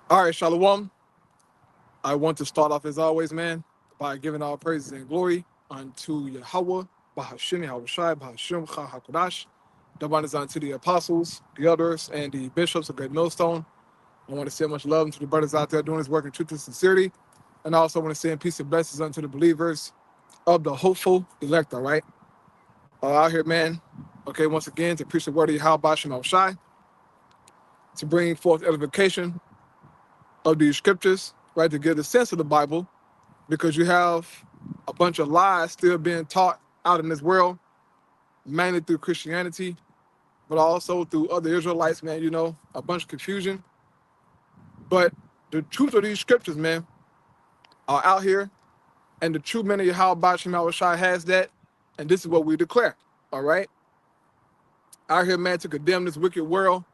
All right, Shalom. I want to start off as always, man, by giving all praises and glory unto Yahweh, Bahashim, Yahweh Shai, Bahashim, Chah HaKodash. The one is unto the apostles, the elders, and the bishops of Great Millstone. I want to send much love to the brothers out there doing this work in truth and sincerity. And I also want to send peace and blessings unto the believers of the hopeful elect, all right? Out here, man, okay, once again, to preach the word of Yahweh, Bahashim, Yahweh Shai, to bring forth edification of these scriptures, right, to give the sense of the Bible, because you have a bunch of lies still being taught out in this world, mainly through Christianity, but also through other Israelites, man, a bunch of confusion. But the truth of these scriptures, man, are out here, and the true men of Yahweh Bashim Shai has that, and this is what we declare, all right? Out here, man, to condemn this wicked world,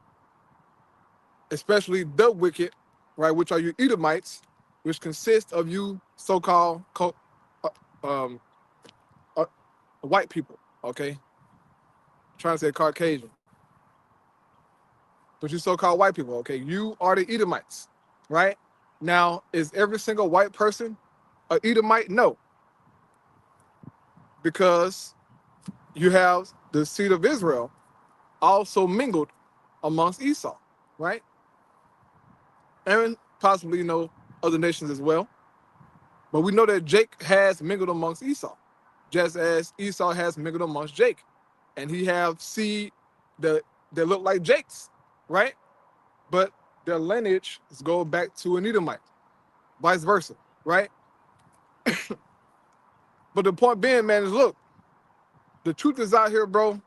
especially the wicked, right, which are you Edomites, which consist of you so-called um, uh, white people, okay? I'm trying to say Caucasian. But you so-called white people, okay? You are the Edomites, right? Now, is every single white person an Edomite? No. Because you have the seed of Israel also mingled amongst Esau, right? And possibly, other nations as well. But we know that Jake has mingled amongst Esau, just as Esau has mingled amongst Jake. And he have seed that look like Jake's, right? But their lineage go back to an Edomite, vice versa, right? But the point being, man, is look, the truth is out here, bro,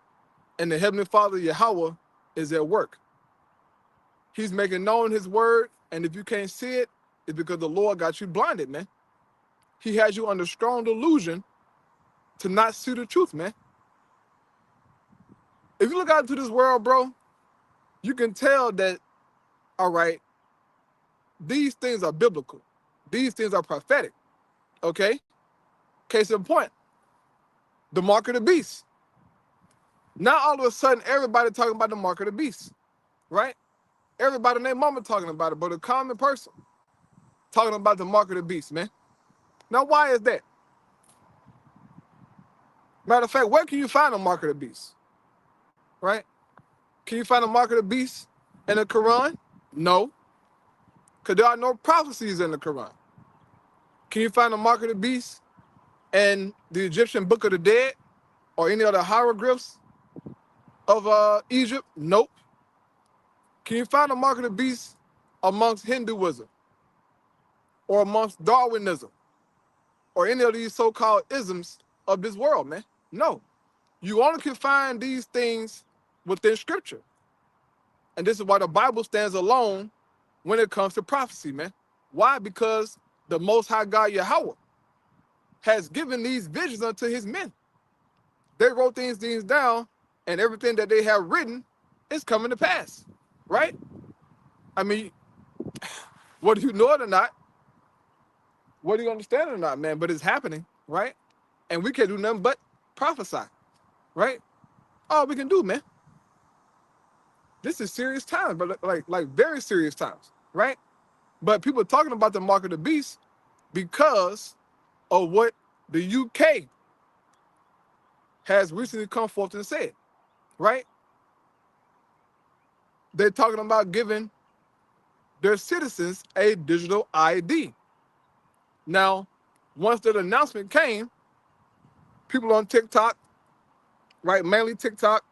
and the Heavenly Father, Yahweh, is at work. He's making known his word, and if you can't see it, it's because the Lord got you blinded, man. He has you under strong delusion to not see the truth, man. If you look out into this world, bro, you can tell that, all right, these things are biblical. These things are prophetic, okay? Case in point, the mark of the beast. Now all of a sudden, everybody talking about the mark of the beast, right? Everybody and their mama talking about it, but a common person talking about the mark of the beast, man. Now, why is that? Matter of fact, where can you find the mark of the beast, right? Can you find the mark of the beast in the Quran? No, because there are no prophecies in the Quran. Can you find the mark of the beast in the Egyptian Book of the Dead or any other hieroglyphs of Egypt? Nope. Can you find the mark of the beast amongst Hinduism or amongst Darwinism or any of these so-called isms of this world, man? No. You only can find these things within Scripture. And this is why the Bible stands alone when it comes to prophecy, man. Why? Because the Most High God, Yahweh, has given these visions unto his men. They wrote things down, and everything that they have written is coming to pass, right? I mean, whether you know it or not, whether you understand it or not, man, but it's happening, right? And we can't do nothing but prophesy, right? All we can do, man. This is serious times, but like very serious times, right? But people are talking about the mark of the beast because of what the UK has recently come forth and said, right? They're talking about giving their citizens a digital ID. Now, once that announcement came, people on TikTok, right, mainly TikTok,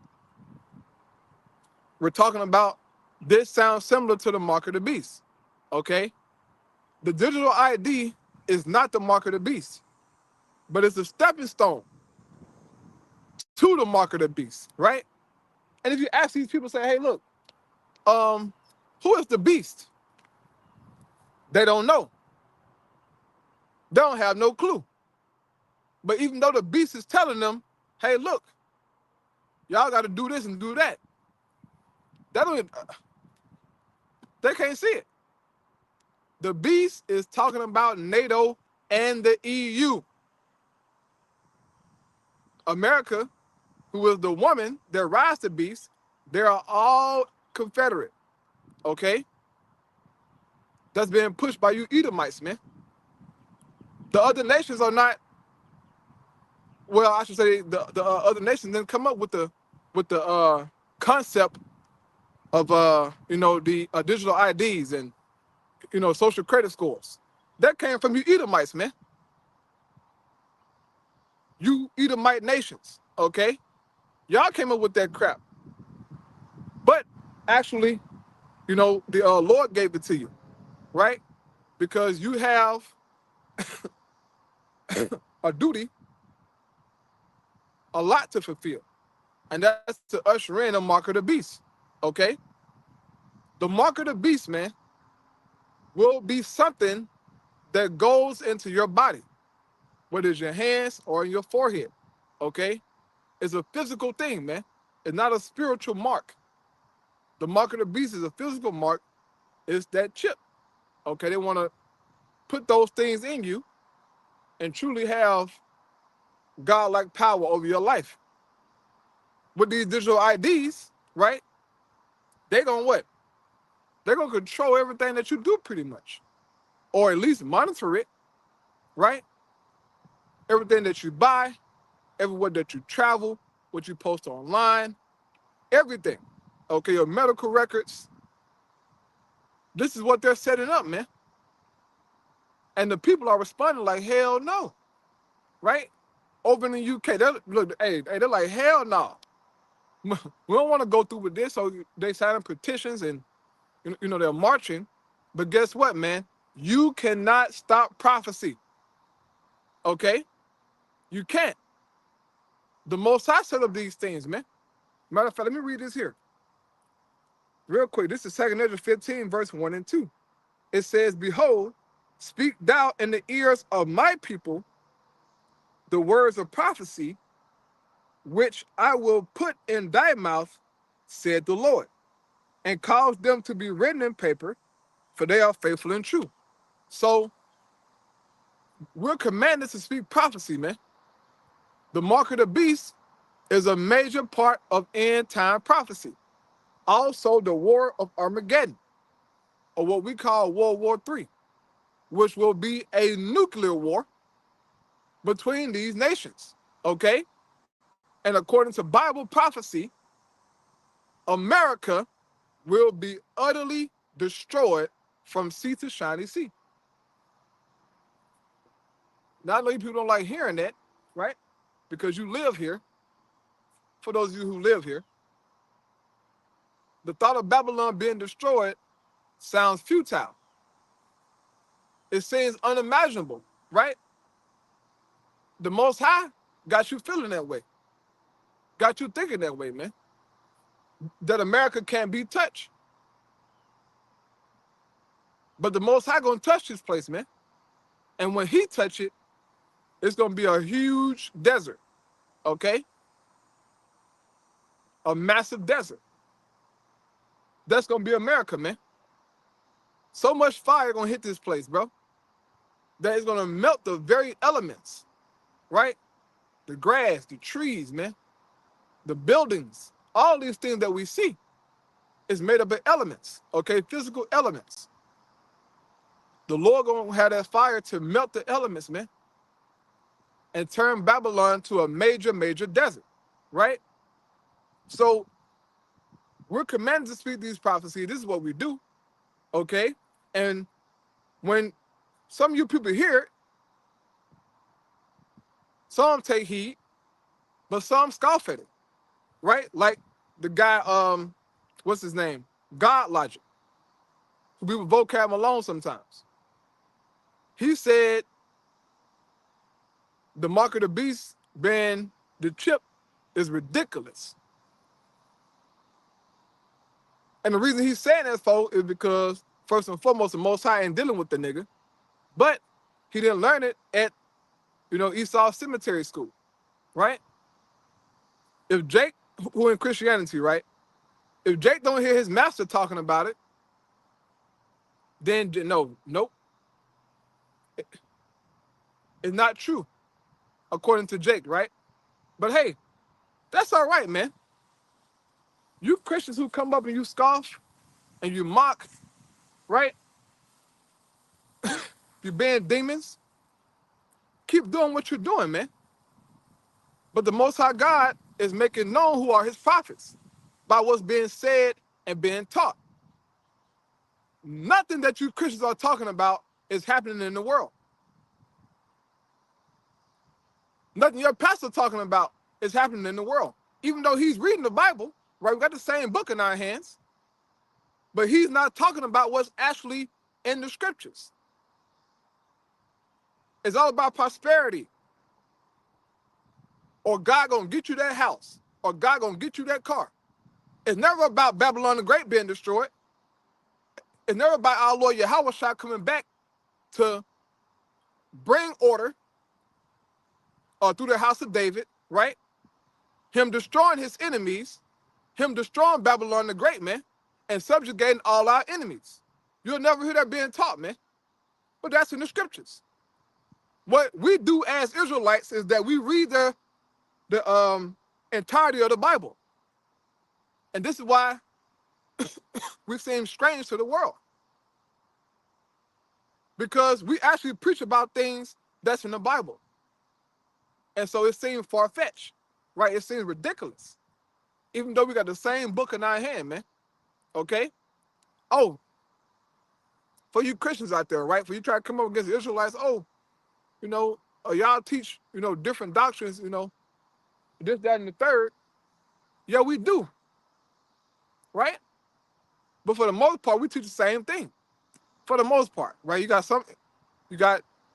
were talking about this sounds similar to the mark of the beast, okay? The digital ID is not the mark of the beast, but it's a stepping stone to the mark of the beast, right? And if you ask these people, say, hey, look, who is the beast? They don't know. They don't have no clue. But even though the beast is telling them, hey, look, y'all got to do this and do that, they can't see it. The beast is talking about NATO and the EU. America, who is the woman that rides the beast, they are all Confederate, okay? that's being pushed by you Edomites, man. The other nations are not, well, I should say the other nations didn't come up with the concept of the digital IDs and social credit scores. That came from you Edomites, man. You Edomite nations, okay? Y'all came up with that crap. But actually, the Lord gave it to you, right? Because you have a duty, a lot to fulfill. And that's to usher in the mark of the beast, okay? The mark of the beast, man, will be something that goes into your body, whether it's your hands or in your forehead, okay? It's a physical thing, man. It's not a spiritual mark. The mark of the beast is a physical mark. It's that chip, okay? They want to put those things in you and truly have God-like power over your life. With these digital IDs, right? They're going to what? They're going to control everything that you do pretty much, or at least monitor it, right? Everything that you buy, everywhere that you travel, what you post online, everything. Okay, your medical records. This is what they're setting up, man. And the people are responding like, hell no, right? Over in the UK, they're like, hell no. We don't want to go through with this. So they signing petitions and, they're marching. But guess what, man? You cannot stop prophecy, okay? You can't. The Most High set up these things, man. Matter of fact, let me read this here real quick. This is 2 Ezra 15, verse 1 and 2. It says, behold, speak thou in the ears of my people the words of prophecy, which I will put in thy mouth, said the Lord, and cause them to be written in paper, for they are faithful and true. So we're commanded to speak prophecy, man. The mark of the beast is a major part of end time prophecy. Also, the war of Armageddon, or what we call World War III, which will be a nuclear war between these nations, okay? And according to Bible prophecy, America will be utterly destroyed from sea to shining sea. Now, I know you people don't like hearing that, right? Because you live here. For those of you who live here, the thought of Babylon being destroyed sounds futile. It seems unimaginable, right? The Most High got you feeling that way. Got you thinking that way, man. That America can't be touched. But the Most High gonna touch this place, man. And when he touch it, it's gonna be a huge desert, okay? A massive desert. That's gonna be America, man. So much fire gonna hit this place, bro, that it's gonna melt the very elements, right? The grass, the trees, man, the buildings, all these things that we see is made up of elements, okay? Physical elements. The Lord gonna have that fire to melt the elements, man, and turn Babylon to a major, major desert, right? So we're commanded to speak these prophecies. This is what we do, okay? And when some of you people hear it, some take heed, but some scoff at it, right? Like the guy, what's his name? God Logic, who be with vocab alone sometimes. He said the mark of the beast being the chip is ridiculous. And the reason he's saying that, folks, is because, first and foremost, the Most High ain't dealing with the nigga, but he didn't learn it at, Esau Cemetery School, right? If Jake, who in Christianity, right? If Jake don't hear his master talking about it, then nope. It's not true, according to Jake, right? But hey, that's all right, man. You Christians who come up and you scoff and you mock, right? you ban demons, keep doing what you're doing, man. But the Most High God is making known who are his prophets by what's being said and being taught. Nothing that you Christians are talking about is happening in the world. Nothing your pastor talking about is happening in the world. Even though he's reading the Bible, right? We got the same book in our hands, but he's not talking about what's actually in the scriptures. It's all about prosperity. Or God gonna get you that house. Or God gonna get you that car. It's never about Babylon the Great being destroyed. It's never about our Lord Yahweh coming back to bring order through the house of David, right? Him destroying his enemies, him destroying Babylon the Great, man, and subjugating all our enemies. You'll never hear that being taught, man. But that's in the scriptures. What we do as Israelites is that we read the entirety of the Bible. And this is why we seem strange to the world. Because we actually preach about things that's in the Bible. And so it seems far-fetched, right? It seems ridiculous. Even though we got the same book in our hand, man. Okay? Oh, for you Christians out there, right? For you try to come up against the Israelites, y'all teach, different doctrines, this, that, and the third. Yeah, we do. Right? But for the most part, we teach the same thing. For the most part, right? You got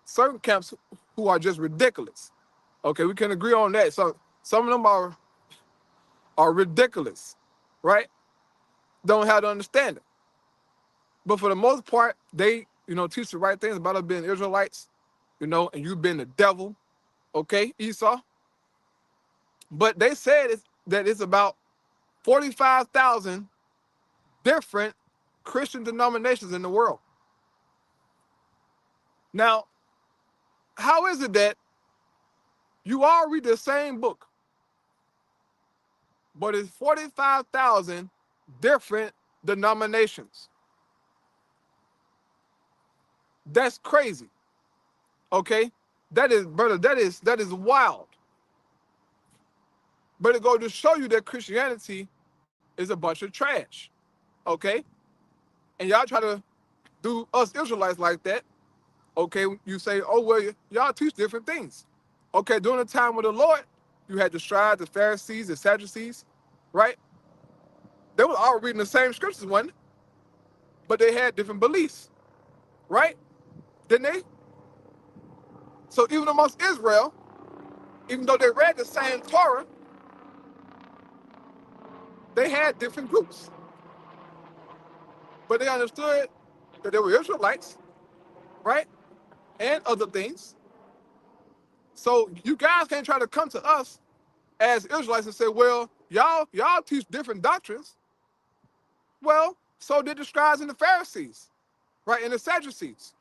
certain camps who are just ridiculous. Okay, we can agree on that. So some of them are ridiculous, right? Don't have to understand it. But for the most part, they, teach the right things about us being Israelites, and you being the devil, okay, Esau. But they said that it's about 45,000 different Christian denominations in the world. Now, how is it that you all read the same book, but it's 45,000 different denominations? That's crazy. Okay? That is, brother, that is wild. But it goes to show you that Christianity is a bunch of trash. Okay? And y'all try to do us Israelites like that. Okay, you say, oh, well, y'all teach different things. Okay, during the time of the Lord, you had the scribes, the Pharisees, the Sadducees, right? They were all reading the same scriptures, wasn't it? But they had different beliefs, right? Didn't they? So even amongst Israel, even though they read the same Torah, they had different groups. But they understood that they were Israelites, right? And other things. So you guys can't try to come to us as Israelites and say, well, y'all teach different doctrines. Well, so did the scribes and the Pharisees, right? And the Sadducees.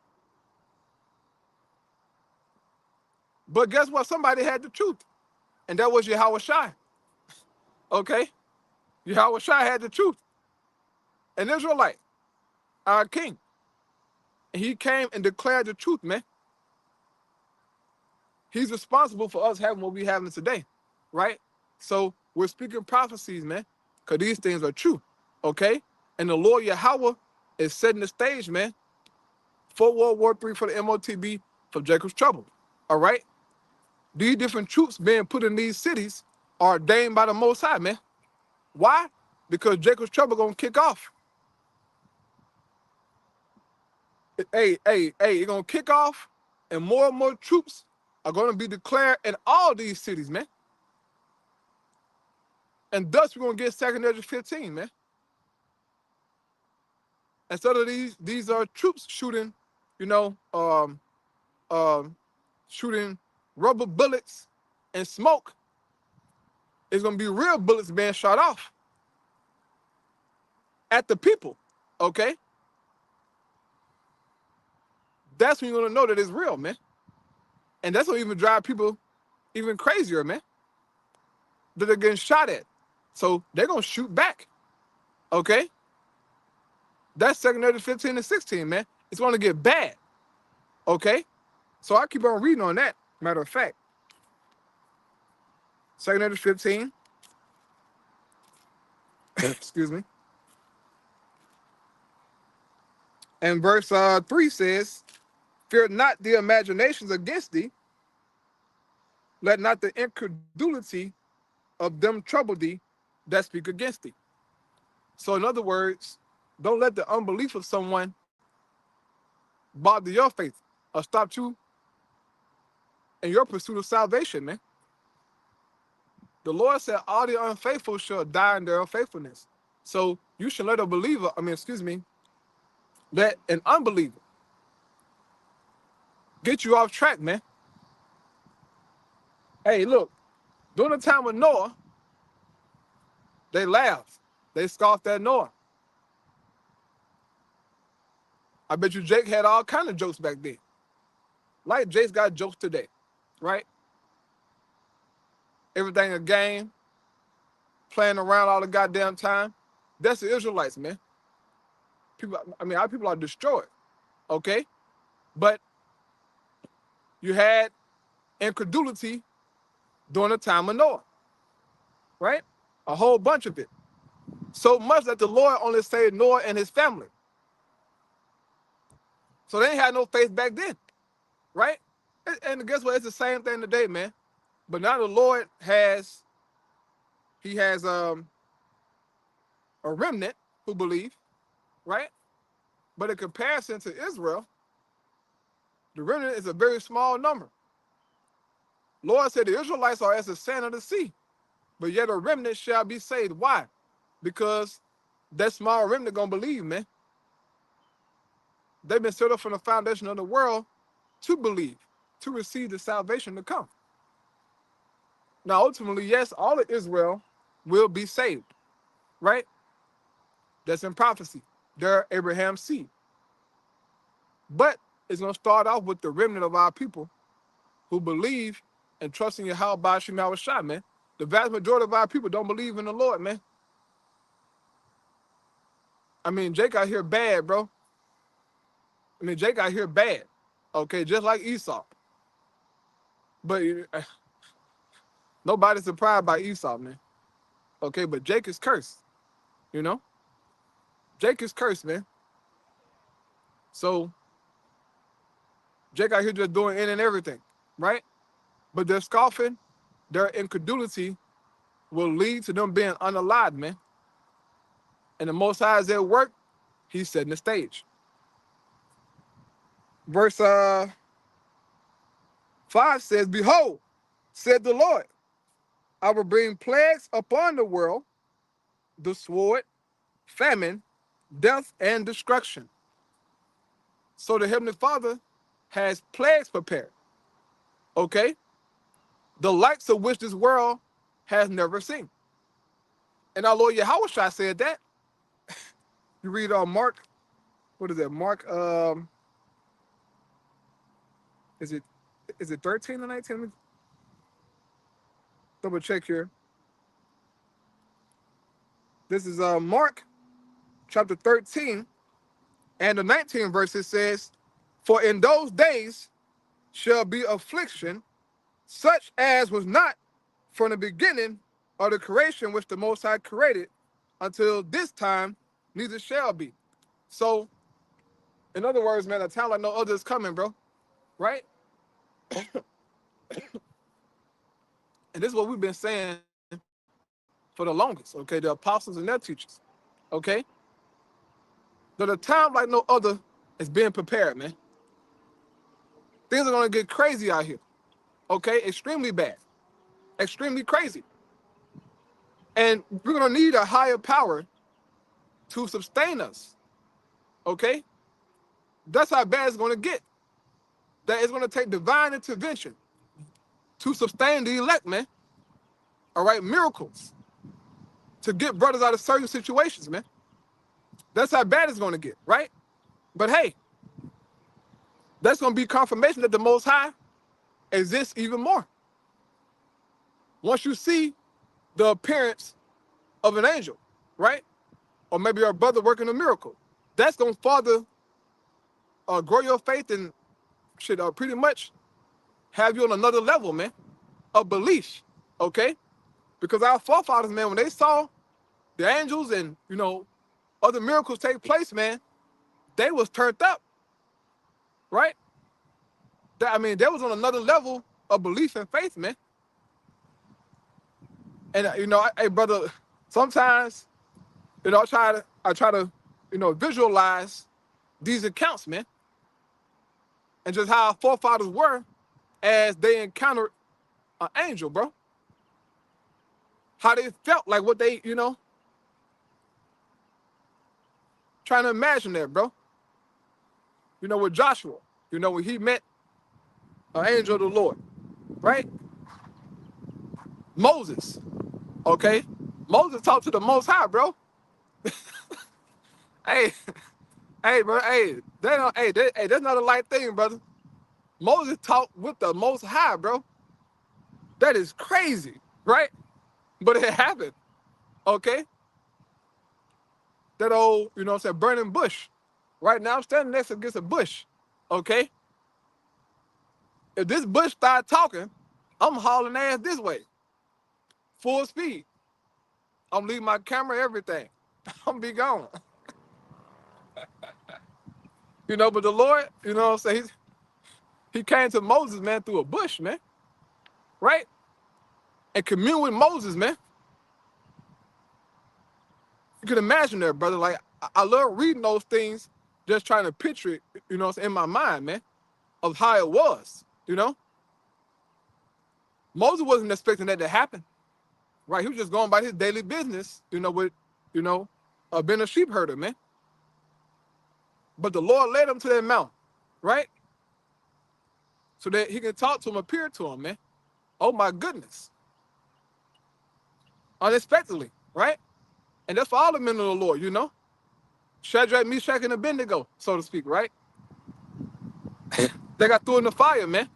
But guess what? Somebody had the truth. And that was Yahweh Shai. Okay? Yahweh Shai had the truth. An Israelite, our king. And he came and declared the truth, man. He's responsible for us having what we having today, right? So we're speaking prophecies, man, because these things are true, okay? And the Lord Yahweh is setting the stage, man, for World War III, for the MOTB, for Jacob's trouble, all right? These different troops being put in these cities are ordained by the Most High, man. Why? Because Jacob's trouble gonna kick off. Hey, it's gonna kick off, and more troops are gonna be declared in all these cities, man. And thus we're gonna get 2nd Ezra 15, man. Instead of these are troops shooting, shooting rubber bullets and smoke, it's gonna be real bullets being shot off at the people, okay? That's when you're gonna know that it's real, man. And that's gonna even drive people even crazier, man. That they're getting shot at. So they're gonna shoot back. Okay? That's 2nd Ezra 15 and 16, man. It's gonna get bad. Okay? So I keep on reading on that, matter of fact. 2 Corinthians 15. Excuse me. And verse 3 says, fear not the imaginations against thee, let not the incredulity of them trouble thee that speak against thee. So in other words, don't let the unbelief of someone bother your faith or stop you in your pursuit of salvation, man. The Lord said all the unfaithful shall die in their unfaithfulness. So you should let a believer, let an unbeliever get you off track, man. Hey, look, during the time of Noah, they laughed. They scoffed at Noah. I bet you Jake had all kind of jokes back then. Like Jake's got jokes today, right? Everything a game, playing around all the goddamn time. That's the Israelites, man. Our people are destroyed, okay? But you had incredulity during the time of Noah, right? A whole bunch of it. So much that the Lord only saved Noah and his family. So they ain't had no faith back then, right? And guess what? It's the same thing today, man. But now the Lord has a remnant who believe, right? But in comparison to Israel, the remnant is a very small number. Lord said the Israelites are as the sand of the sea, but yet a remnant shall be saved. Why? Because that small remnant gonna believe, man. They've been set up from the foundation of the world to believe, to receive the salvation to come. Now, ultimately, yes, all of Israel will be saved, right? That's in prophecy. They're Abraham's seed. But it's going to start off with the remnant of our people who believe and trust in Yahweh Shem Yahushua, man. The vast majority of our people don't believe in the Lord, man. Jake out here bad, bro. Jake out here bad. Okay, just like Esau. But nobody's surprised by Esau, man. Okay, but Jake is cursed, you know? Jake is cursed, man. So Jake out here just doing in and everything, right? But their scoffing, their incredulity will lead to them being unalive, man. And the Most High is at work, he's setting the stage. Verse 5 says, behold, said the Lord, I will bring plagues upon the world, the sword, famine, death, and destruction. So the Heavenly Father has plagues prepared, okay? The likes of which this world has never seen. And our Lord Yahushua said that. You read Mark, what is that? Mark, is it 13 or 19? Let me double check here. This is Mark chapter 13 and the 19th verse. It says, for in those days shall be affliction, such as was not from the beginning of the creation which the Most High created until this time, neither shall be. So, in other words, man, a time like no other is coming, bro. Right? And this is what we've been saying for the longest, okay? The apostles and their teachers, okay? That a time like no other is being prepared, man. Things are going to get crazy out here, okay? Extremely bad, extremely crazy. And we're going to need a higher power to sustain us, okay? That's how bad it's going to get. That it's going to take divine intervention to sustain the elect, man. All right, miracles to get brothers out of certain situations, man. That's how bad it's going to get, right? But hey, that's going to be confirmation that the Most High exists even more. Once you see the appearance of an angel, right? Or maybe your brother working a miracle, that's going to further grow your faith and should pretty much have you on another level, man, of belief, okay? Because our forefathers, man, when they saw the angels and, other miracles take place, man, they was turned up, right? They was on another level of belief and faith, man. And, hey, brother, sometimes, I try to, visualize these accounts, man, and just how our forefathers were as they encountered an angel, bro. How they felt, like what they, trying to imagine that, bro. With Joshua, when he met an angel of the Lord, right? Moses, okay? Moses talked to the Most High, bro. Hey, hey, bro, that's not a light thing, brother. Moses talked with the Most High, bro. That is crazy, right? But it happened, okay? That old, burning bush. Right now, I'm standing next against a bush, okay? If this bush start talking, I'm hauling ass this way, full speed. I'm leaving my camera, everything. I'm be gone. But the Lord, he came to Moses, man, through a bush, man, right? And communed with Moses, man. You can imagine that, brother. Like, I love reading those things, just trying to picture it, in my mind, man, of how it was, Moses wasn't expecting that to happen, right? He was just going by his daily business, with, being a sheep herder, man. But the Lord led him to that mountain, right? So that he can talk to him, appear to him, man. Oh, my goodness. Unexpectedly, right? And that's for all the men of the Lord, Shadrach, Meshach, and Abednego, so to speak, right? They got thrown in the fire, man.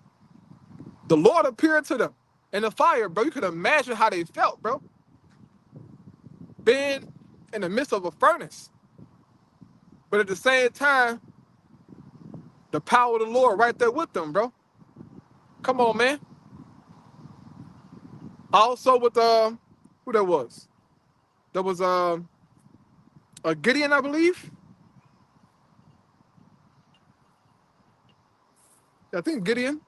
The Lord appeared to them in the fire, bro. You can imagine how they felt, bro. Being in the midst of a furnace. But at the same time, the power of the Lord right there with them, bro. Come on, man. Also with, who that was? There was a Gideon, I believe. I think Gideon.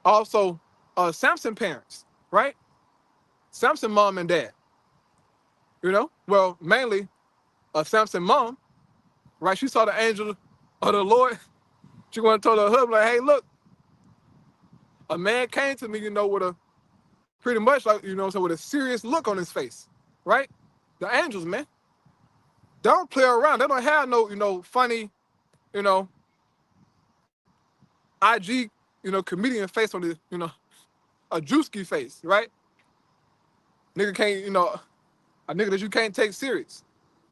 Also, Samson parents, right? Samson mom and dad. Well, mainly Samson mom, right? She saw the angel of the Lord. She went and told her husband, like, hey, look, a man came to me, with a pretty much like, so with a serious look on his face, right? The angels, man. They don't play around. They don't have no, funny, IG, comedian face on the, a Drewski face, right? Nigga can't, a nigga that you can't take serious.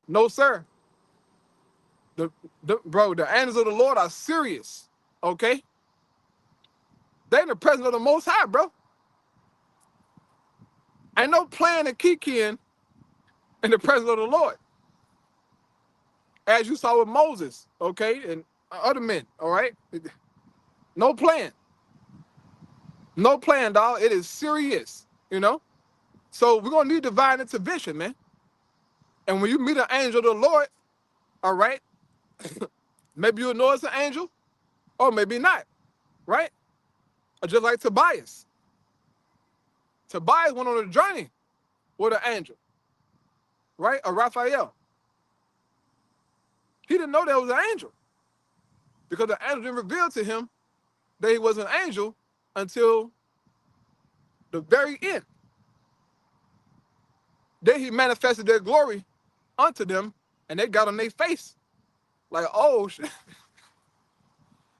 No, sir. Bro, the angels of the Lord are serious, okay? They in the presence of the Most High, bro. Ain't no playing and kikiing in the presence of the Lord. As you saw with Moses, okay, and other men, all right? No playing. No playing, dog. It is serious, So we're going to need divine intervention, man. And when you meet an angel of the Lord, all right, maybe you'll know it's an angel, or maybe not, right? Or just like Tobias. Tobias went on a journey with an angel, right? Or Raphael. He didn't know that was an angel because the angel didn't reveal to him that he was an angel until the very end. Then he manifested their glory unto them, and they got on their face. Like, oh, shit.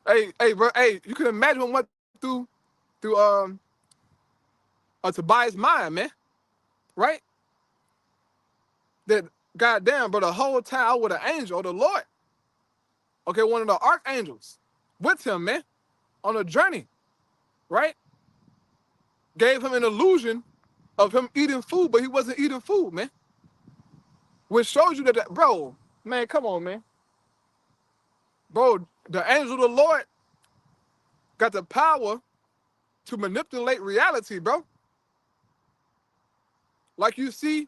Hey, bro, hey, you can imagine what went through Tobias' mind, man, right? That, goddamn, bro, the whole time I was with an angel of the Lord. Okay, one of the archangels with him, man, on a journey, right? Gave him an illusion of him eating food, but he wasn't eating food, man. Which shows you that, bro, man, come on, man. Bro, the angel of the Lord got the power to manipulate reality, bro. Like you see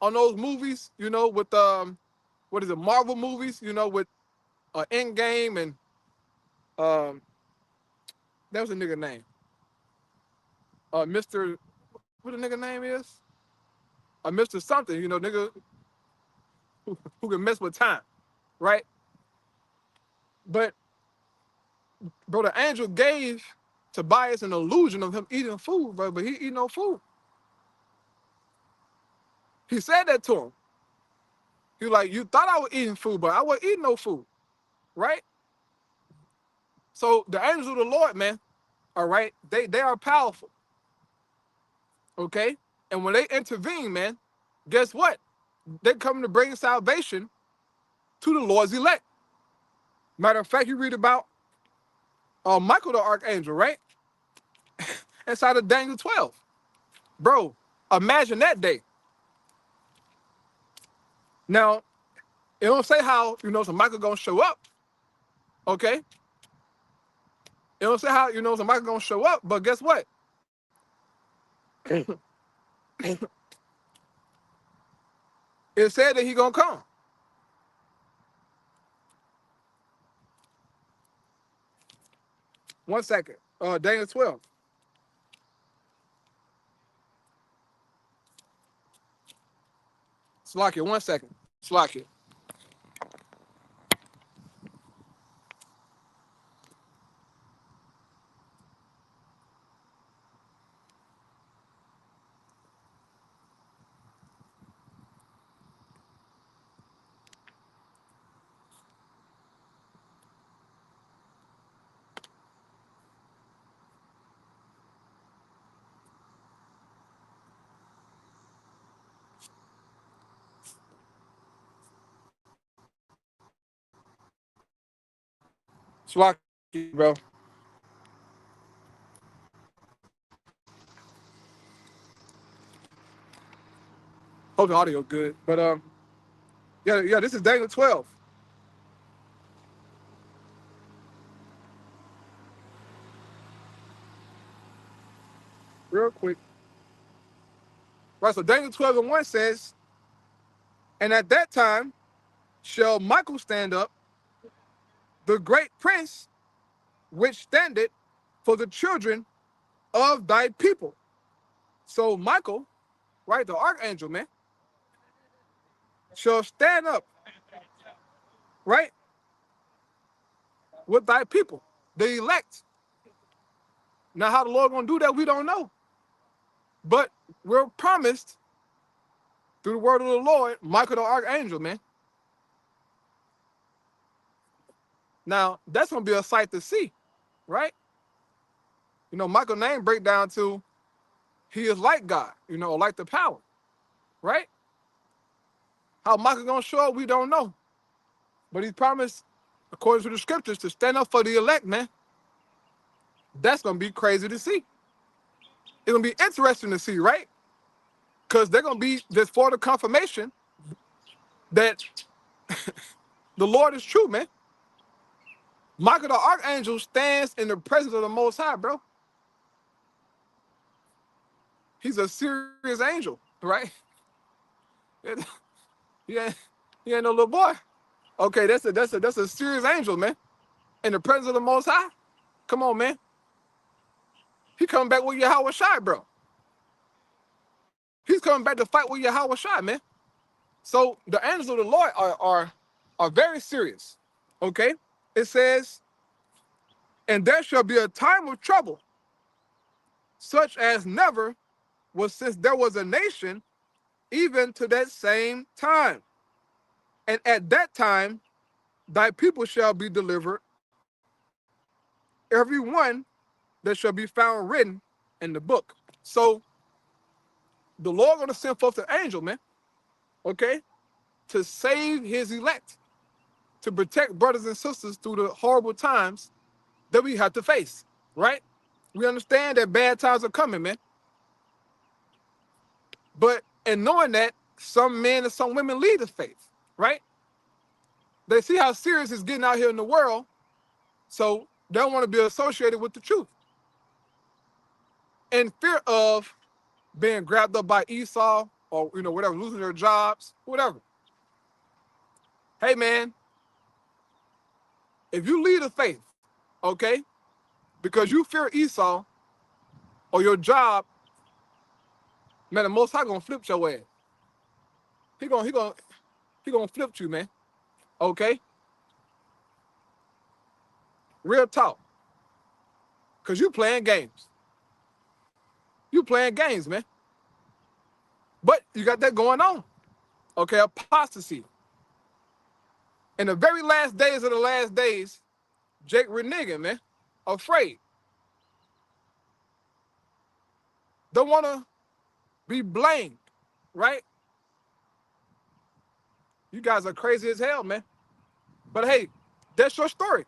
on those movies, you know, with what is it, Marvel movies, you know, with Endgame and um, that was a nigga name, Mr. What the nigga name is? Mr. Something, you know, nigga who can mess with time, right? But bro, the angel gave Tobias an illusion of him eating food, bro, but he eat no food. He said that to him. He was like, you thought I was eating food, but I wasn't eating no food, right? So the angels of the Lord, man, all right, they are powerful, okay? And when they intervene, man, guess what? They come to bring salvation to the Lord's elect. Matter of fact, you read about Michael the archangel, right? Inside of Daniel 12. Bro, imagine that day. Now, it don't say how, you know, so Michael gonna show up, okay? It don't say how, you know, so Michael gonna show up, but guess what? It said that he gonna come. One second. Daniel 12. Slack it, 1 second. Slack it. Slack it, bro. Hope the audio good. But yeah, this is Daniel 12. Real quick. Right, so Daniel 12 and 1 says, and at that time shall Michael stand up, the great prince, which standeth for the children of thy people. So Michael, right, the archangel, man, shall stand up, right, with thy people, the elect. Now, how the Lord gonna do that, we don't know. But we're promised through the word of the Lord, Michael the archangel, man. Now, that's gonna be a sight to see, right? You know, Michael's name break down to he is like God, you know, like the power, right? How Michael gonna show up, we don't know. But he promised, according to the scriptures, to stand up for the elect, man. That's gonna be crazy to see. It's gonna be interesting to see, right? Because they're gonna be just for the confirmation that the Lord is true, man. Michael the archangel stands in the presence of the Most High, bro. He's a serious angel, right? he ain't no little boy. Okay, that's a serious angel, man. In the presence of the Most High. Come on, man. He coming back with Yahweh Shai, bro. He's coming back to fight with Yahweh Shai, man. So the angels of the Lord are very serious. Okay? It says, and there shall be a time of trouble, such as never was since there was a nation, even to that same time. And at that time, thy people shall be delivered, every one that shall be found written in the book. So the Lord gonna send forth the angel, man, okay, to save his elect, to protect brothers and sisters through the horrible times that we have to face, right? We understand that bad times are coming, man. But in knowing that, some men and some women leave the faith, right? They see how serious it's getting out here in the world, so They don't want to be associated with the truth. In fear of being grabbed up by Esau or, whatever, losing their jobs, whatever. Hey, man, if you leave the faith, okay, because you fear Esau or your job, man, the Most High gonna flip your ass. He gonna flip you, man. Okay, real talk. Cause you playing games. You playing games, man. But you got that going on. Okay, apostasy. In the very last days of the last days, Jake reneging, man, afraid. Don't want to be blamed, right? You guys are crazy as hell, man. But hey, that's your story,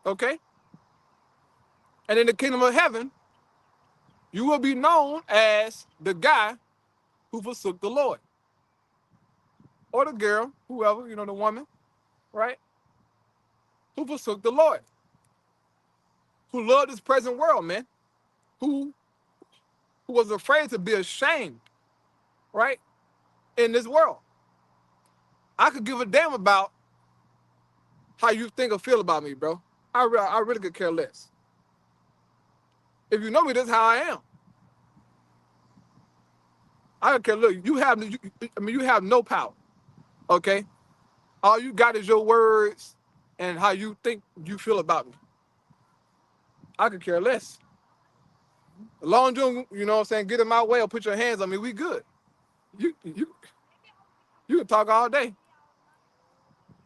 okay? And in the kingdom of heaven, you will be known as the guy who forsook the Lord. Or the girl, whoever, the woman, right? Who forsook the Lord. Who loved this present world, man. Who was afraid to be ashamed, right? In this world. I could give a damn about how you think or feel about me, bro. I really could care less. If you know me, this is how I am. I don't care. Look, you have no power. Okay? All you got is your words and how you think you feel about me. I could care less. As long as you know what I'm saying, get in my way or put your hands on me, we good. You can talk all day.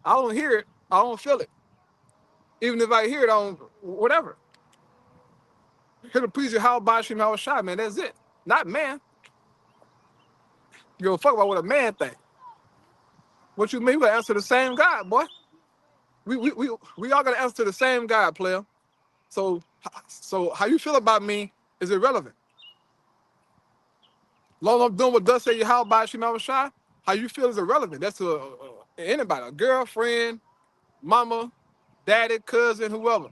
I don't hear it. I don't feel it. Even if I hear it on whatever. Here to please you, how about you, how shy, man? That's it. Not man. You give a fuck about what a man think. What you mean? We answer the same God, boy. We all gotta answer the same God, player. So how you feel about me is irrelevant. Long as I'm doing what does say you, how about you, how shy, how you feel is irrelevant. That's to anybody, a girlfriend, mama, daddy, cousin, whoever,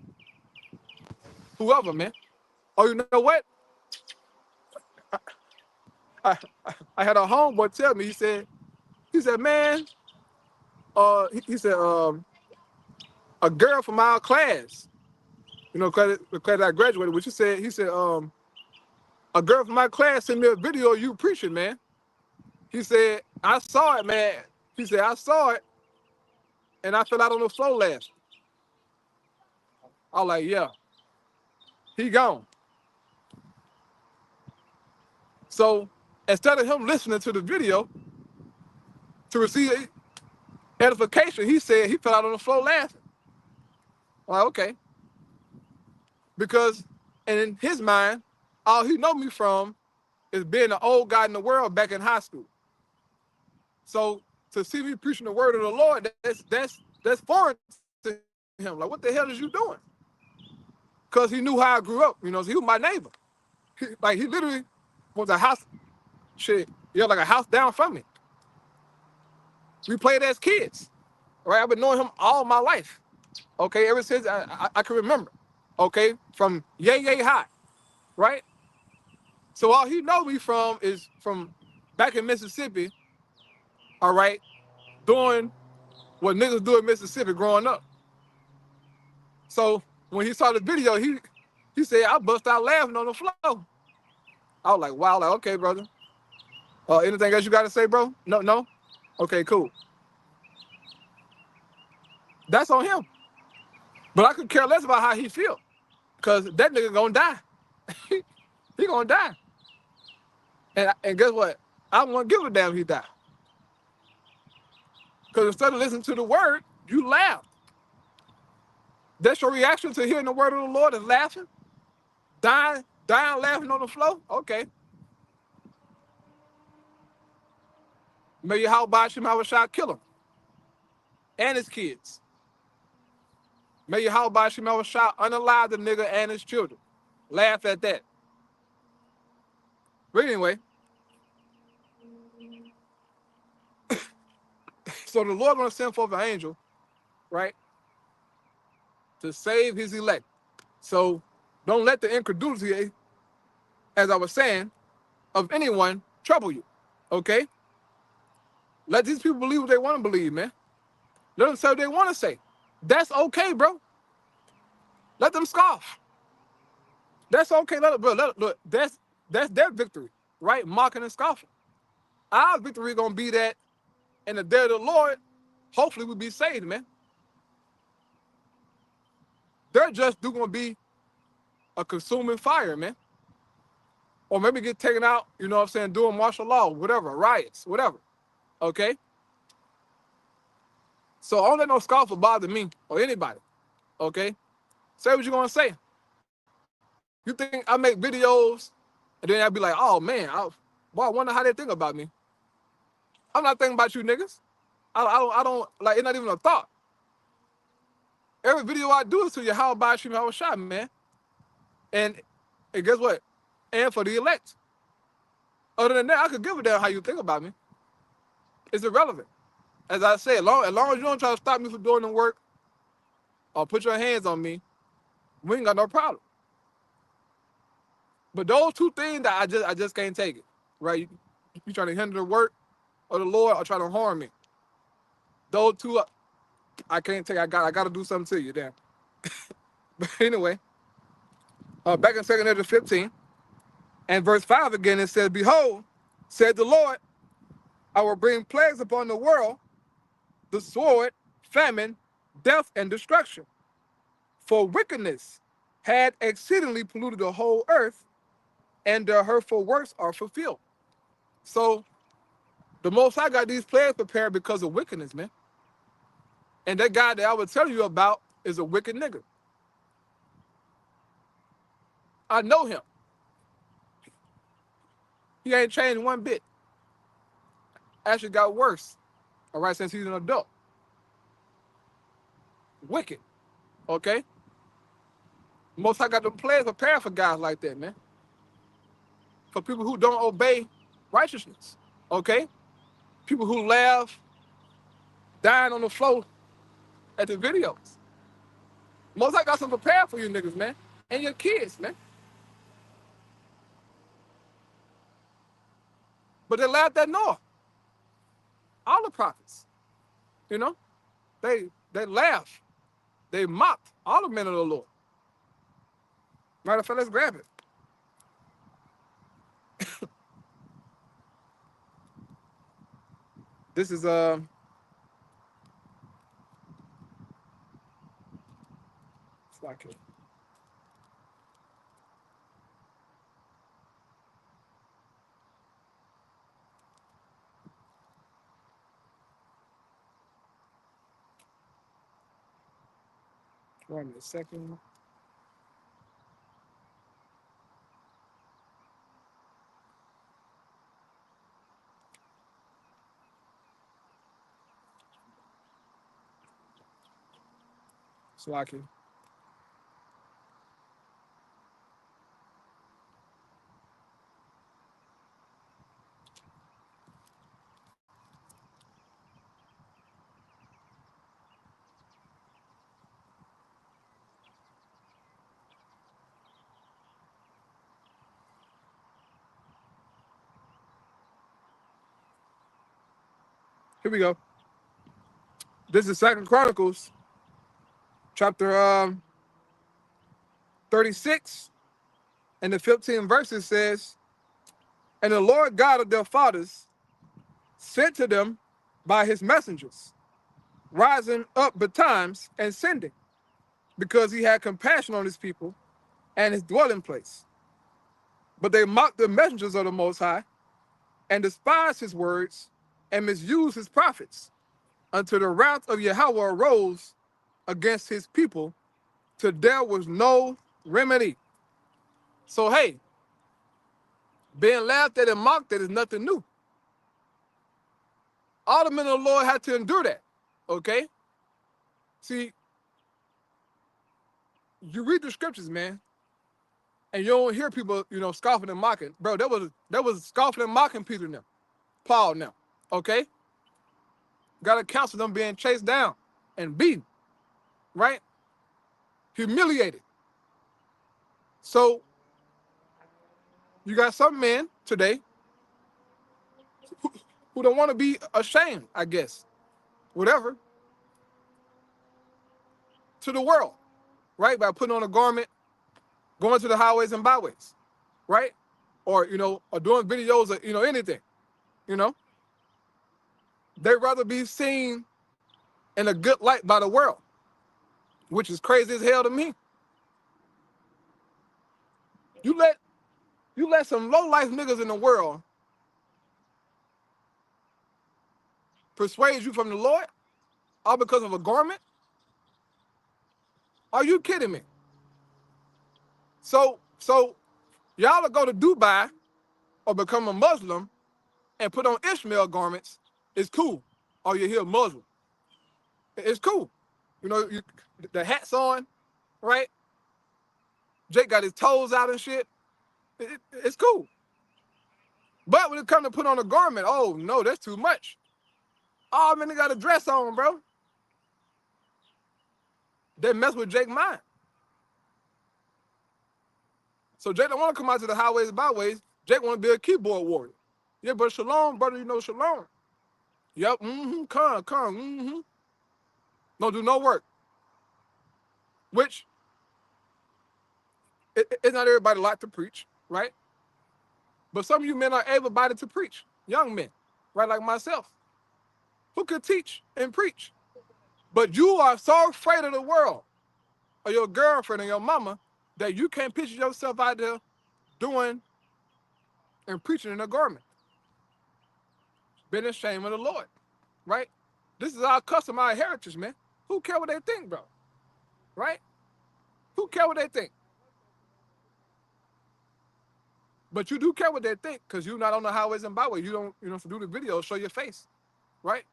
man. Oh, you know what? I had a homeboy tell me. He said, man, he said, a girl from our class, the class I graduated with, he said, a girl from my class sent me a video of you preaching, man. He said, I saw it, man. He said, I saw it, and I fell out on the floor laughing. I was like, yeah, he gone. So instead of him listening to the video to receive edification, he said he fell out on the floor laughing. I'm like, okay. Because, and in his mind, all he know me from is being the old guy in the world back in high school. So to see me preaching the word of the Lord, that's foreign to him. Like, what the hell is you doing? Because he knew how I grew up. So he was my neighbor. He literally was a house, like a house down from me. We played as kids, right? I've been knowing him all my life, okay? Ever since I can remember, okay? From yay high, right? So all he know me from is from back in Mississippi, all right, doing what niggas do in Mississippi growing up. So when he saw the video, he said, I bust out laughing on the floor. I was like, wow, like, okay, brother. Anything else you got to say, bro? No? Okay, cool. That's on him. But I could care less about how he feel. Because that nigga gonna die. He gonna die. And guess what? I don't want to give a damn if he die. Because instead of listening to the word, you laugh. That's your reaction to hearing the word of the Lord is laughing? Dying laughing on the floor? Okay. May your how about him, shot kill him. And his kids. May your how about him, shot unalive the nigga and his children. Laugh at that. But anyway. So the Lord gonna send forth an angel, right? To save his elect. So don't let the incredulity, as I was saying, of anyone trouble you. Okay? Let these people believe what they want to believe, man. Let them say what they want to say. That's okay, bro. Let them scoff. That's okay. Look, that's their victory, right? Mocking and scoffing. Our victory gonna be that in the day of the Lord, hopefully we'll be saved, man. They're just gonna be a consuming fire, man. Or maybe get taken out, you know what I'm saying, doing martial law, whatever, riots, whatever. Okay? So don't let no scoffer bother me or anybody. Okay? Say what you're gonna say. You think I make videos and then I'll be like, oh man, I wonder how they think about me. I'm not thinking about you niggas. I don't like, it's not even a thought. Every video I do is to you, how about you, how shot, man. And guess what? And for the elect. Other than that, I could give a damn how you think about me. It's irrelevant. As I say, as long as you don't try to stop me from doing the work or put your hands on me, we ain't got no problem. But those two things that I just can't take it. Right? You trying to hinder the work of the Lord or try to harm me. Those two I can't take. I gotta do something to you, damn. But anyway, back in 2 Ezra 15 and verse 5 again, it says, behold, said the Lord, I will bring plagues upon the world, the sword, famine, death, and destruction. For wickedness had exceedingly polluted the whole earth, and their hurtful works are fulfilled. So the Most High got these plagues prepared because of wickedness, man. And that guy that I would tell you about is a wicked nigga. I know him. He ain't changed one bit. Actually got worse, all right, since he's an adult. Wicked, okay? Most High got the plagues prepared for guys like that, man. For people who don't obey righteousness, okay? People who laugh, dying on the floor at the videos. Most High got some prepared for you niggas, man, and your kids, man. But they laughed at Noah. All the prophets, you know, they laughed, they mocked all the men of the Lord. Matter of fact, let's grab it. This is it's like it. Wait a second. It's like it. Here we go. This is 2 Chronicles, chapter 36, and the 15th verse says, and the Lord God of their fathers sent to them by his messengers, rising up betimes and sending, because he had compassion on his people and his dwelling place. But they mocked the messengers of the Most High and despised his words and misused his prophets, until the wrath of Yahweh arose against his people, till there was no remedy. So, hey, being laughed at and mocked at is nothing new. All the men of the Lord had to endure that, okay? See, you read the scriptures, man, and you don't hear people, you know, scoffing and mocking. Bro, there was scoffing and mocking Peter now, Paul now, okay? Got to counsel them being chased down and beaten, right? Humiliated. So you got some men today who don't want to be ashamed, I guess, whatever, to the world, right? By putting on a garment, going to the highways and byways, right? Or, or doing videos or, anything, you know? They'd rather be seen in a good light by the world, which is crazy as hell to me. You let some low-life niggas in the world persuade you from the Lord, all because of a garment? Are you kidding me? So y'all will go to Dubai or become a Muslim and put on Ishmael garments. It's cool. Or you hear Muslim. It's cool. The hat's on, right? Jake got his toes out and shit. It's cool. But when it comes to put on a garment, oh no, that's too much. Oh man, they got a dress on, bro. They mess with Jake's mind. So Jake don't want to come out to the highways and byways. Jake want to be a keyboard warrior. Yeah, but shalom, brother, shalom. Yep, come, Don't do no work. Which, it's not everybody like to preach, right? But some of you men are able-bodied to preach. Young men, right, like myself, who could teach and preach. But you are so afraid of the world, or your girlfriend or your mama, that you can't picture yourself out there doing and preaching in a garment. Been ashamed of the Lord, right? This is our custom, our heritage, man. Who care what they think, bro? Right? Who care what they think? But you do care what they think, because you're not on the highways and byways. You don't do the video, show your face, right?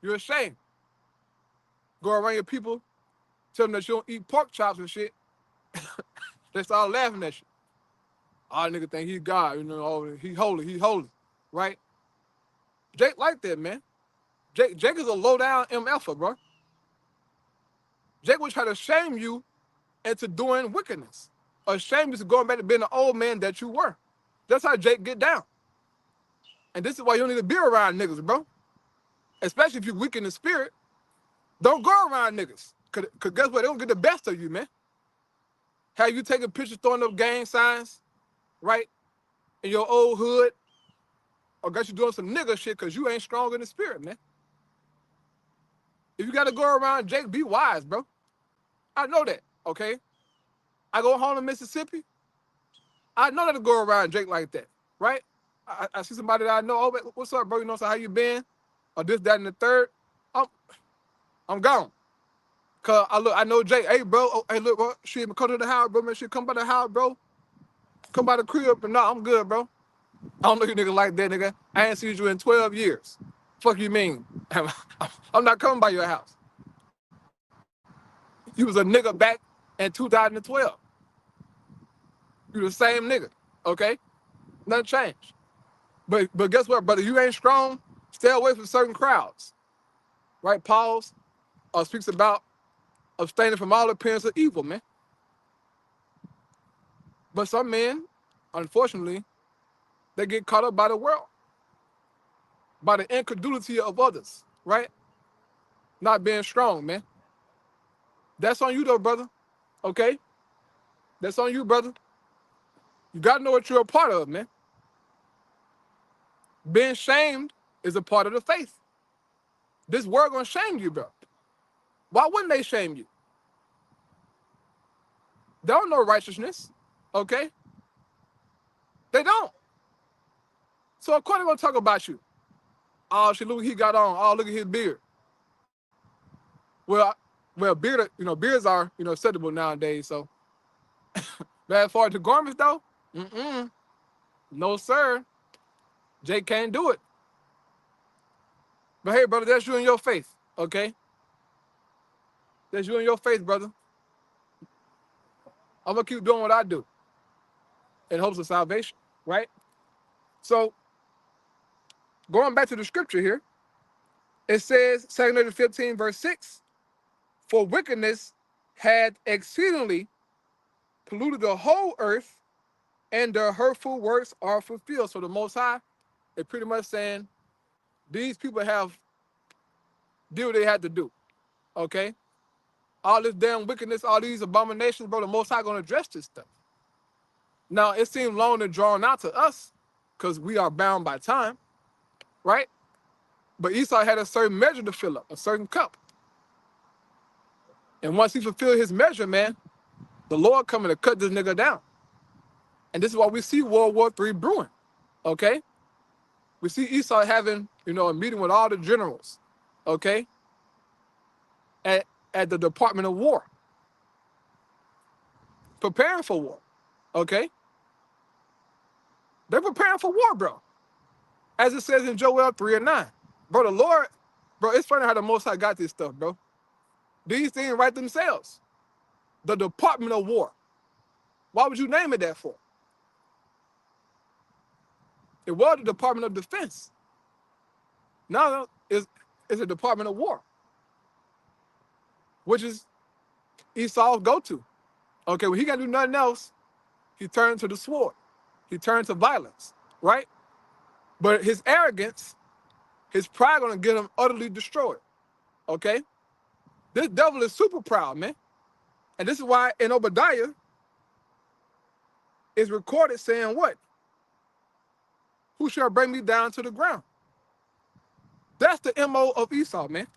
You're ashamed. Go around your people, tell them that you don't eat pork chops and shit. They start laughing at you. All nigga think he's God, he holy, right? Jake like that, man. Jake is a low-down MFer, bro. Jake will try to shame you into doing wickedness. Or shame you to going back to being the old man that you were. That's how Jake get down. And this is why you don't need to be around niggas, bro. Especially if you're weak in the spirit. Don't go around niggas. Cause guess what? They don't get the best of you, man. Have you taking pictures, throwing up gang signs, right? In your old hood. Or got you doing some nigga shit because you ain't strong in the spirit, man. If you got to go around Jake, be wise, bro. I know that, okay? I go home to Mississippi. I know that to go around Jake like that, right? I see somebody that I know. Oh, what's up, bro? So how you been? Or this, that, and the third. I'm gone. Cause I know Jake. Hey, bro. Oh, hey, look, bro. Shit, come to the house, bro. Man, shit, come by the house, bro. Come by the crib. But no, I'm good, bro. I don't know you nigga like that, nigga. I ain't seen you in 12 years. Fuck you mean? I'm not coming by your house. You was a nigga back in 2012. You the same nigga, okay? Nothing changed. But guess what, brother? You ain't strong. Stay away from certain crowds, right? Paul speaks about abstaining from all appearance of evil, man. But some men, unfortunately, they get caught up by the world, by the incredulity of others, right? Not being strong, man. That's on you, though, brother. Okay? That's on you, brother. You got to know what you're a part of, man. Being shamed is a part of the faith. This world gonna shame you, bro. Why wouldn't they shame you? They don't know righteousness, okay? They don't. So of course they're gonna talk about you. Oh, shit, look what he got on. Oh, look at his beard. Well, beards are, acceptable nowadays. So, but as far as the garments though, no sir. Jay can't do it. But hey, brother, that's you and your faith, okay? That's you and your faith, brother. I'm gonna keep doing what I do in hopes of salvation, right? So, going back to the scripture here, it says, 2 15, verse 6, for wickedness had exceedingly polluted the whole earth, and their hurtful works are fulfilled. So the Most High is pretty much saying these people have did what they had to do. Okay? All this damn wickedness, all these abominations, bro, the Most High gonna address this stuff. Now, it seems long and drawn out to us because we are bound by time, right? But Esau had a certain measure to fill up, a certain cup. And once he fulfilled his measure, man, the Lord coming to cut this nigga down. And this is why we see World War III brewing, okay? We see Esau having, a meeting with all the generals, okay? At the Department of War. Preparing for war, okay? They're preparing for war, bro. As it says in Joel 3:9. Bro, the Lord, bro, it's funny how the Most High got this stuff, bro. These things write themselves. The Department of War. Why would you name it that for? It was the Department of Defense. Now it's a Department of War, which is Esau's go-to. Okay, when he can't do nothing else, he turned to the sword. He turned to violence, right? But his arrogance, his pride gonna get him utterly destroyed, okay? This devil is super proud, man. And this is why in Obadiah, it's recorded saying what? Who shall bring me down to the ground? That's the MO of Esau, man.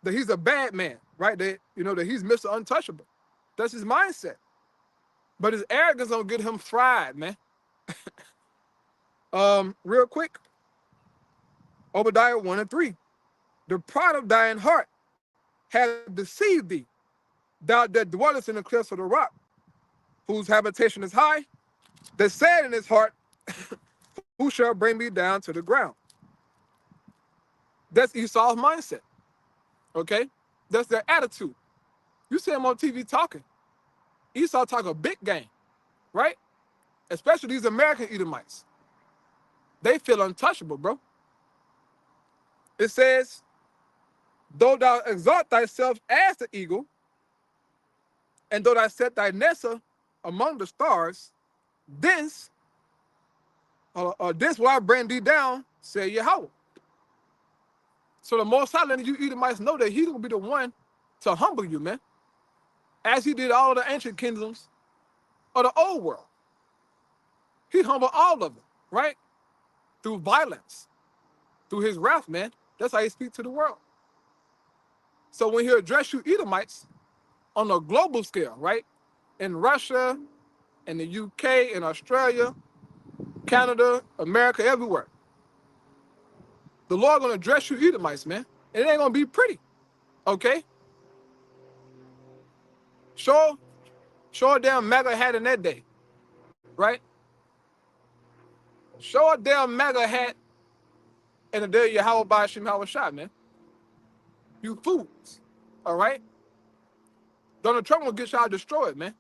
That he's a bad man, right? That he's Mr. Untouchable. That's his mindset. But his arrogance gonna get him fried, man. Real quick, Obadiah 1:3. The pride of thine heart hath deceived thee, thou that dwellest in the cliffs of the rock, whose habitation is high, that said in his heart, who shall bring me down to the ground? That's Esau's mindset, okay? That's their attitude. You see him on TV talking. Esau talk a big game, right? Especially these American Edomites. They feel untouchable, bro. It says, though thou exalt thyself as the eagle, and though thou set thy nest among the stars, this will I bring thee down, say Yahweh. So the Most High letting you Edomites know that he's going to be the one to humble you, man. As he did all the ancient kingdoms of the old world. He humbled all of them, right? Through violence, through his wrath, man. That's how he speaks to the world. So when he address you Edomites on a global scale, right? In Russia, in the UK, in Australia, Canada, America, everywhere. The Lord gonna address you Edomites, man. It ain't gonna be pretty, okay? Show a damn MAGA hat in that day, right? Show a damn MAGA hat in the day Yahweh Ba'ashim Hawashai, man. You fools, all right? Donald Trump gonna get y'all destroyed, man.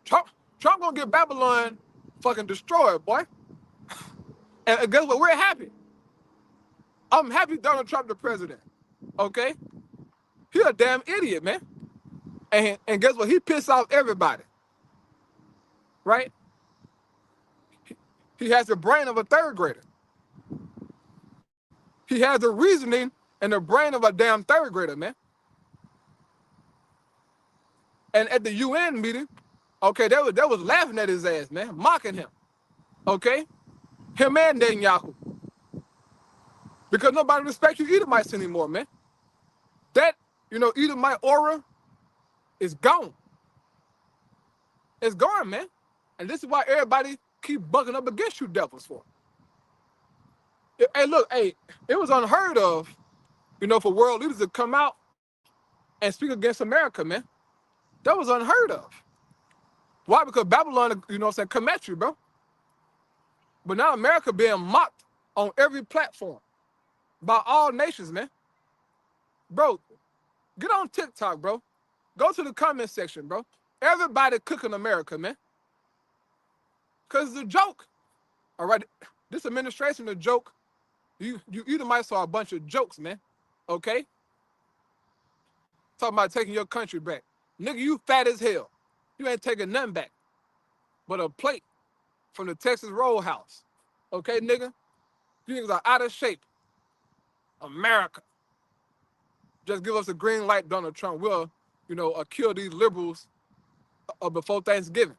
Trump gonna get Babylon fucking destroyed, boy. And guess what? We're happy. I'm happy Donald Trump the president, okay? He a damn idiot, man. And guess what? He pissed off everybody, right? He has the brain of a third grader. He has the reasoning and the brain of a damn third grader, man. And at the UN meeting, okay, they was laughing at his ass, man, mocking him, okay? Him and Netanyahu. Because nobody respects you Edomites anymore, man. That, Edomite aura is gone. It's gone, man. And this is why everybody keep bucking up against you devils for. Hey, look, it was unheard of, for world leaders to come out and speak against America, man. That was unheard of. Why? Because Babylon, come at you, bro. But now America being mocked on every platform by all nations, man. Bro, get on TikTok, bro. Go to the comment section, bro. Everybody cooking America, man. Because it's a joke. All right? This administration is a joke. You Edomites saw a bunch of jokes, man. Okay? Talking about taking your country back. Nigga, you fat as hell. You ain't taking nothing back but a plate from the Texas Roadhouse. Okay, nigga? You niggas are out of shape. America. Just give us a green light, Donald Trump. We'll, kill these liberals before Thanksgiving.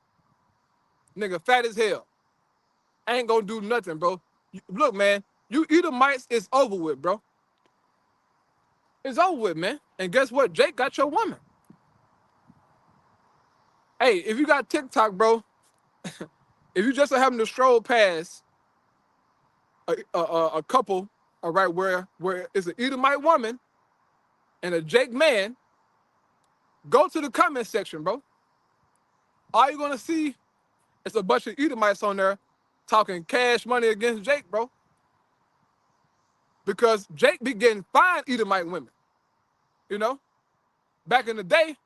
Nigga, fat as hell. Ain't gonna do nothing, bro. Look, man, you Edomites, it's over with, bro. It's over with, man. And guess what? Jake got your woman. Hey, if you got TikTok, bro, if you just happen to stroll past a couple, all right, where it's an Edomite woman and a Jake man, go to the comment section, bro. All you're gonna see is a bunch of Edomites on there talking cash money against Jake, bro. Because Jake be getting fine Edomite women. Back in the day,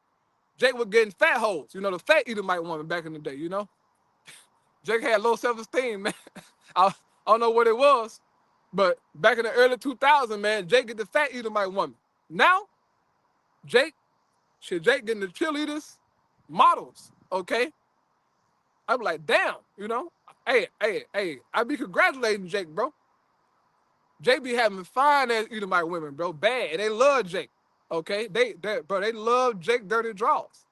Jake was getting fat hoes, the fat Edomite woman back in the day, Jake had low self-esteem, man. I don't know what it was, but back in the early 2000s, man, Jake get the fat Edomite woman. Now, Jake getting the cheerleaders, models, okay? I'm like, damn, Hey, I be congratulating Jake, bro. Jake be having fine ass Edomite women, bro, bad. They love Jake, okay? They love Jake dirty draws.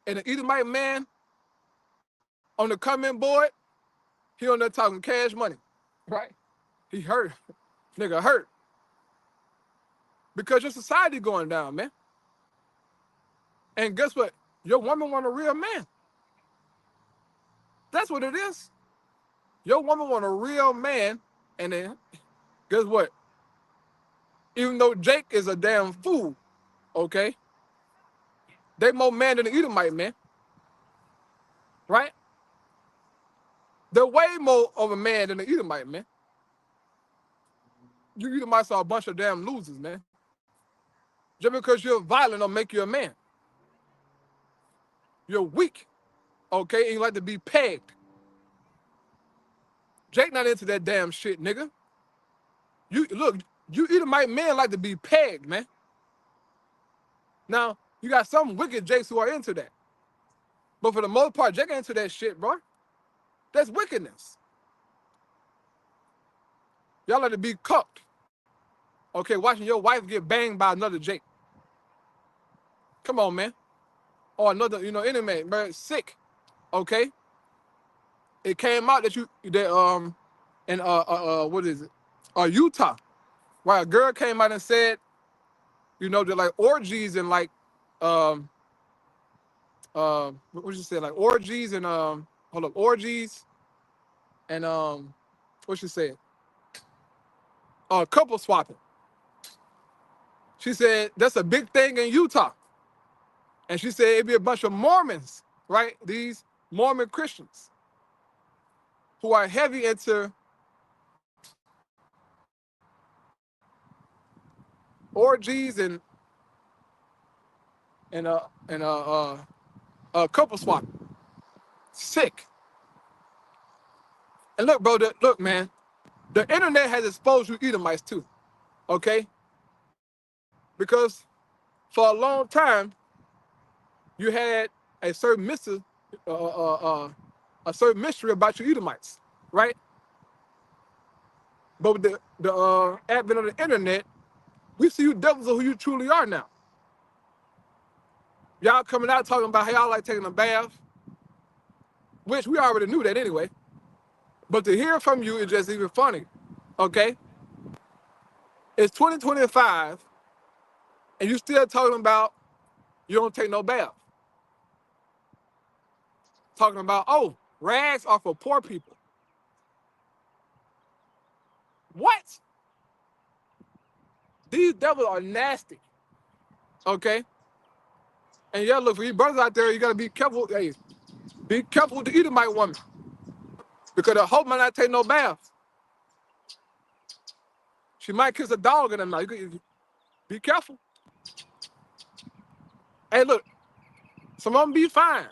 And the Edomite man on the comment board, he on there talking cash money, right? He hurt. Nigga hurt. Because your society going down, man. And guess what? Your woman want a real man. That's what it is. Your woman want a real man, and then guess what? Even though Jake is a damn fool, okay? They more man than the Edomite, man. Right? They're way more of a man than the Edomite, man. You Edomites are a bunch of damn losers, man. Just because you're violent don't make you a man. You're weak, okay? And you like to be pegged. Jake not into that damn shit, nigga. You Edomite men like to be pegged, man. Now, you got some wicked Jakes who are into that. But for the most part, Jake ain't into that shit, bro. That's wickedness. Y'all like to be cooked. Okay, watching your wife get banged by another Jake. Come on, man. Or another, enemy, man, sick. Okay? It came out that what is it? Utah. Right, a girl came out and said, they're like orgies and like what you say, like orgies and orgies and what she said? Couple swapping. She said that's a big thing in Utah. And she said it'd be a bunch of Mormons, right? These Mormon Christians who are heavy into orgies and couple swap. Sick. And look, bro, look, man, the internet has exposed you Edomites too, okay? Because for a long time, you had a certain mystery about you Edomites, right? But with the advent of the internet, we see you devils of who you truly are now. Y'all coming out talking about how y'all like taking a bath, which we already knew that anyway. But to hear from you is just even funny, okay? It's 2025, and you still talking about you don't take no bath. Talking about, oh, rags are for poor people. What? These devils are nasty, okay? And yeah, look, for you brothers out there, you gotta be careful. Hey, be careful with the Edomite woman. Because the hoe might not take no bath. She might kiss a dog in the night. Be careful. Hey, look, some of them be fine,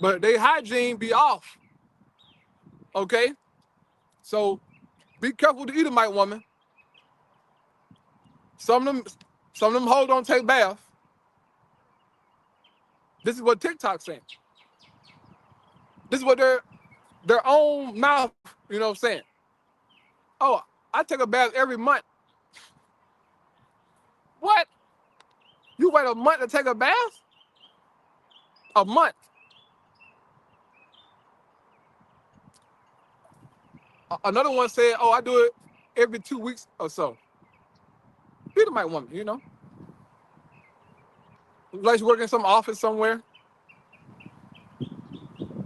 but they hygiene be off. Okay? So be careful with the Edomite woman. Some of them hoes don't take bath. This is what TikTok's saying. This is what their own mouth, saying. Oh, I take a bath every month. What? You wait a month to take a bath? A month. Another one said, oh, I do it every 2 weeks or so. Peter might want me, Like you work in some office somewhere.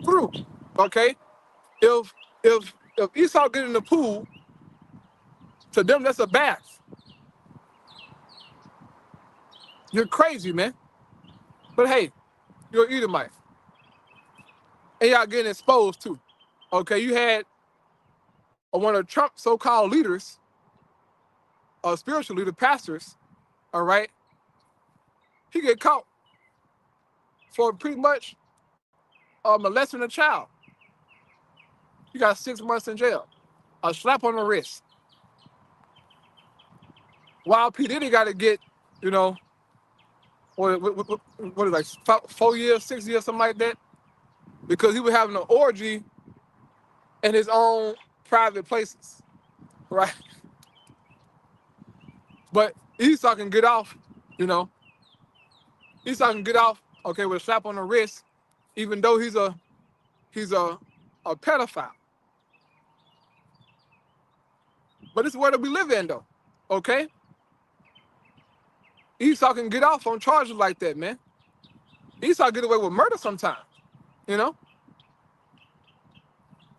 Through. Okay? If Esau get in the pool, to them that's a bath. You're crazy, man. But hey, you're an Edomite. And y'all getting exposed too. Okay, you had one of Trump's so-called leaders, spiritual leader, pastors, all right? He get caught for pretty much molesting a child. He got 6 months in jail. A slap on the wrist. While P. Diddy got to get, what is it, like 4 years, 6 years, something like that, because he was having an orgy in his own private places, right? But Esau can get off, Esau can get off, okay, with a slap on the wrist, even though he's a pedophile. But it's where we live in, though, okay? Esau can get off on charges like that, man. Esau get away with murder sometimes, They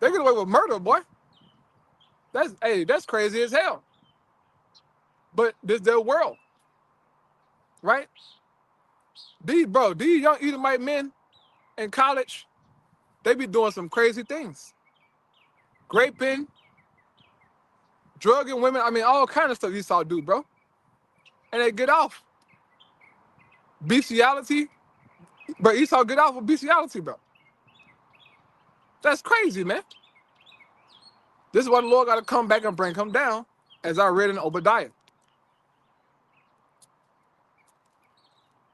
get away with murder, boy. That's crazy as hell. But this is their world, right? These young Edomite men in college, they be doing some crazy things. Raping, drugging women, all kind of stuff Esau do, bro. And they get off. Bestiality, but Esau get off with bestiality, bro. That's crazy, man. This is why the Lord got to come back and bring him down, as I read in Obadiah.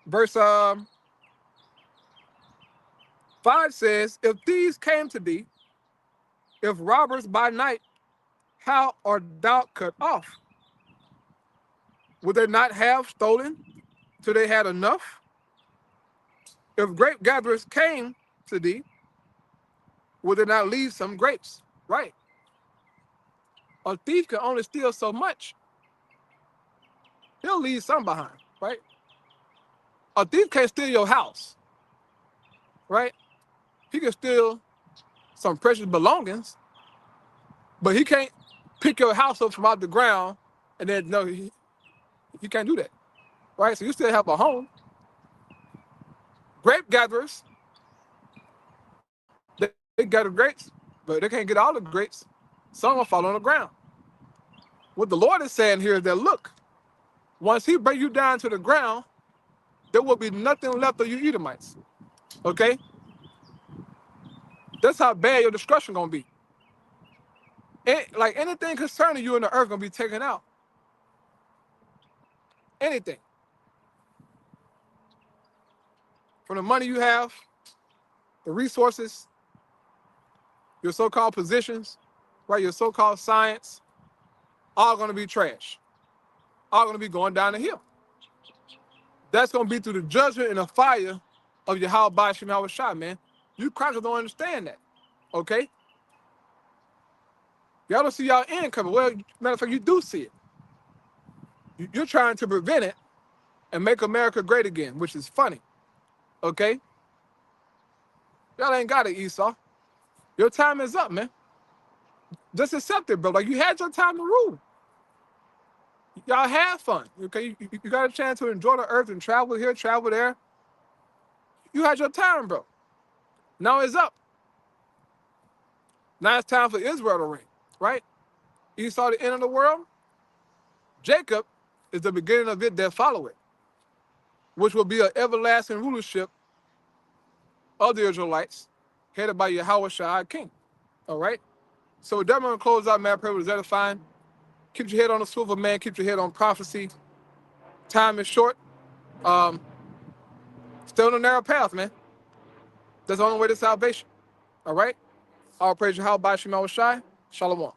Verse 5 says, if thieves came to thee, if robbers by night, how art thou cut off? Would they not have stolen till they had enough? If grape gatherers came to thee, would they not leave some grapes? Right. A thief can only steal so much. He'll leave some behind, right? A thief can't steal your house, right? He can steal some precious belongings, but he can't pick your house up from out the ground and then, no, he can't do that, right? So you still have a home. Grape gatherers, they gather grapes, but they can't get all the grapes. Some will fall on the ground. What the Lord is saying here is that, look, once he brings you down to the ground, there will be nothing left of you Edomites, okay? That's how bad your destruction gonna be. Like anything concerning you in the earth gonna be taken out. Anything. From the money you have, the resources, your so-called positions, right? Your so-called science, all gonna be trash. All gonna be going down the hill. That's gonna be through the judgment and the fire of Yahweh Ba'ashem Yahweh Shai, man. You crackers don't understand that, okay? Y'all don't see y'all end coming. Well, matter of fact, you do see it. You're trying to prevent it and make America great again, which is funny, okay? Y'all ain't got it, Esau. Your time is up, man. Just accept it, bro. Like, you had your time to rule. Y'all have fun, okay? You got a chance to enjoy the earth and travel here, travel there. You had your time, bro. Now it's up. Now it's time for Israel to reign, right? Esau, the end of the world. Jacob is the beginning of it that follow it, which will be an everlasting rulership of the Israelites, headed by Yahweh Shai King. All right? So with that, I'm going to close out, man. I pray it was edifying. Keep your head on the swivel, man. Keep your head on prophecy. Time is short. Stay on the narrow path, man. That's the only way to salvation. All right? All praise Yahweh, Shai. Shalom.